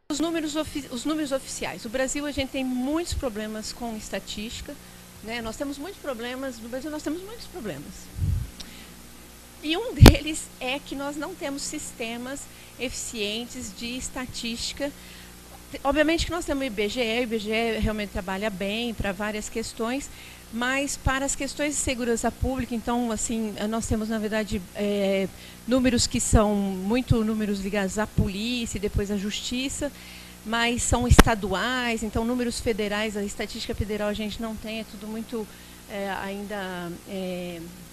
Os números oficiais. O Brasil, a gente tem muitos problemas com estatística, né? Nós temos muitos problemas, no Brasil nós temos muitos problemas. E um deles é que nós não temos sistemas eficientes de estatística. Obviamente que nós temos o IBGE realmente trabalha bem para várias questões, mas para as questões de segurança pública, então, assim, nós temos, na verdade, números que são muito números ligados à polícia e depois à justiça, mas são estaduais, então números federais, a estatística federal a gente não tem, é tudo muito ainda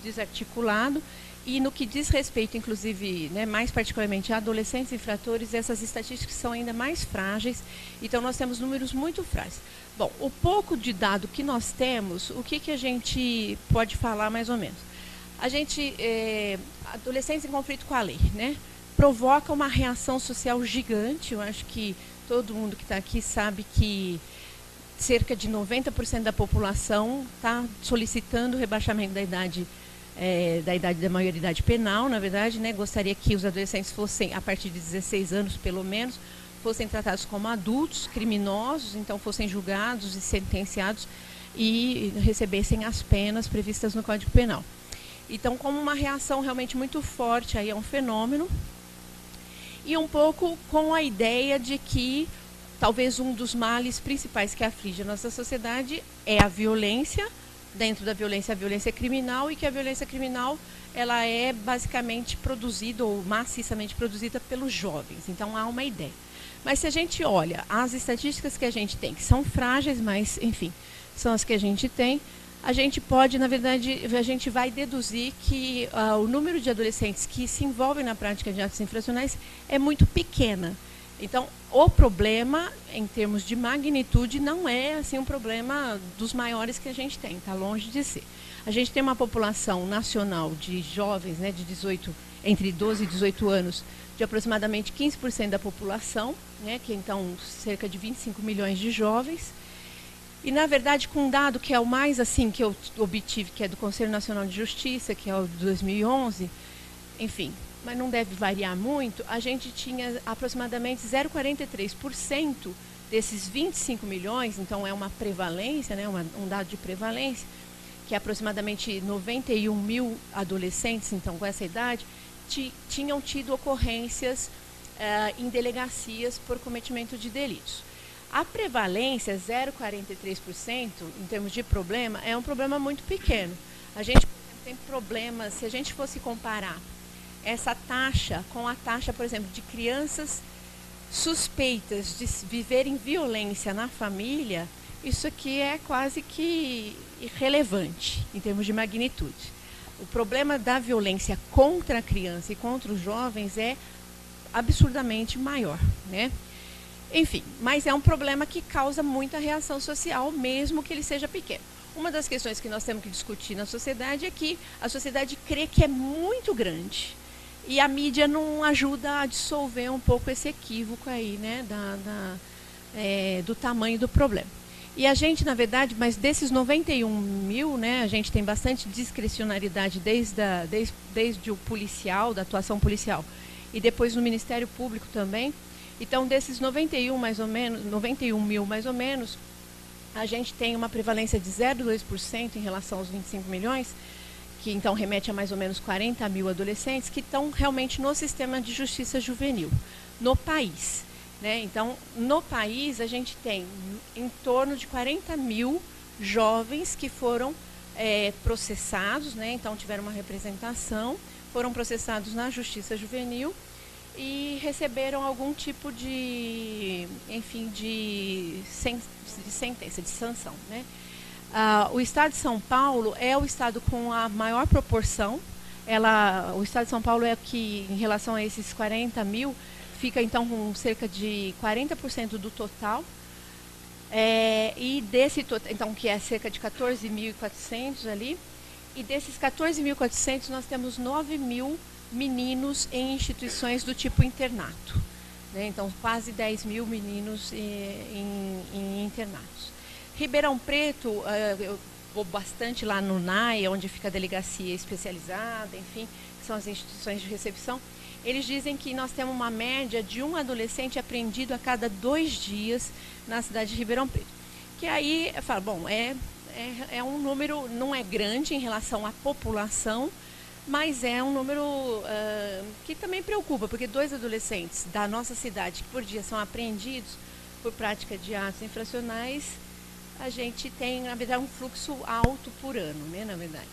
desarticulado. E no que diz respeito, inclusive, né, mais particularmente a adolescentes infratores, essas estatísticas são ainda mais frágeis, então nós temos números muito frágeis. Bom, o pouco de dado que nós temos, o que a gente pode falar mais ou menos? A gente, adolescentes em conflito com a lei, né, provoca uma reação social gigante. Eu acho que todo mundo que está aqui sabe que cerca de 90% da população está solicitando o rebaixamento da idade da maioridade penal, na verdade, né, gostaria que os adolescentes fossem, a partir de 16 anos pelo menos, fossem tratados como adultos criminosos, então fossem julgados e sentenciados e recebessem as penas previstas no Código Penal. Então, como uma reação realmente muito forte aí a um fenômeno, e um pouco com a ideia de que talvez um dos males principais que aflige a nossa sociedade é a violência. Dentro da violência, a violência criminal, e que a violência criminal ela é basicamente produzida ou maciçamente produzida pelos jovens. Então há uma ideia. Mas se a gente olha as estatísticas que a gente tem, que são frágeis, mas enfim, são as que a gente tem, a gente pode, na verdade, a gente vai deduzir que o número de adolescentes que se envolvem na prática de atos infracionais é muito pequena. Então, o problema, em termos de magnitude, não é assim um problema dos maiores que a gente tem, está longe de ser. A gente tem uma população nacional de jovens, né, entre 12 e 18 anos, de aproximadamente 15% da população, né, que então cerca de 25 milhões de jovens. E, na verdade, com um dado que é o mais assim que eu obtive, que é do Conselho Nacional de Justiça, que é o de 2011, enfim, mas não deve variar muito, a gente tinha aproximadamente 0,43% desses 25 milhões, então é uma prevalência, né, um dado de prevalência, que é aproximadamente 91 mil adolescentes, então com essa idade, tinham tido ocorrências em delegacias por cometimento de delitos. A prevalência, 0,43%, em termos de problema, é um problema muito pequeno. A gente tem problemas, se a gente fosse comparar essa taxa com a taxa, por exemplo, de crianças suspeitas de viverem violência na família, isso aqui é quase que irrelevante em termos de magnitude. O problema da violência contra a criança e contra os jovens é absurdamente maior, né? Enfim, mas é um problema que causa muita reação social, mesmo que ele seja pequeno. Uma das questões que nós temos que discutir na sociedade é que a sociedade crê que é muito grande, e a mídia não ajuda a dissolver um pouco esse equívoco aí, né, do tamanho do problema. E a gente, na verdade, mas desses 91 mil, né, a gente tem bastante discricionariedade desde o policial, da atuação policial, e depois no Ministério Público também. Então, desses 91 mil mais ou menos, a gente tem uma prevalência de 0,2% em relação aos 25 milhões, que então remete a mais ou menos 40 mil adolescentes que estão realmente no sistema de justiça juvenil, no país, né? Então, no país, a gente tem em torno de 40 mil jovens que foram processados, né? Então tiveram uma representação, foram processados na justiça juvenil e receberam algum tipo de, enfim, de sentença, de sanção, né? O estado de São Paulo é o estado com a maior proporção. O estado de São Paulo é que, em relação a esses 40 mil, fica então com cerca de 40% do total. E desse total, então, que é cerca de 14.400 ali, e desses 14.400 nós temos 9 mil meninos em instituições do tipo internato, né? Então quase 10 mil meninos em internatos. Ribeirão Preto, eu vou bastante lá no NAI, onde fica a delegacia especializada, enfim, são as instituições de recepção, eles dizem que nós temos uma média de um adolescente apreendido a cada 2 dias na cidade de Ribeirão Preto. Que aí, eu falo, bom, é um número, não é grande em relação à população, mas é um número que também preocupa, porque 2 adolescentes da nossa cidade que por dia são apreendidos por prática de atos infracionais, a gente tem, na verdade, um fluxo alto por ano, né, na verdade.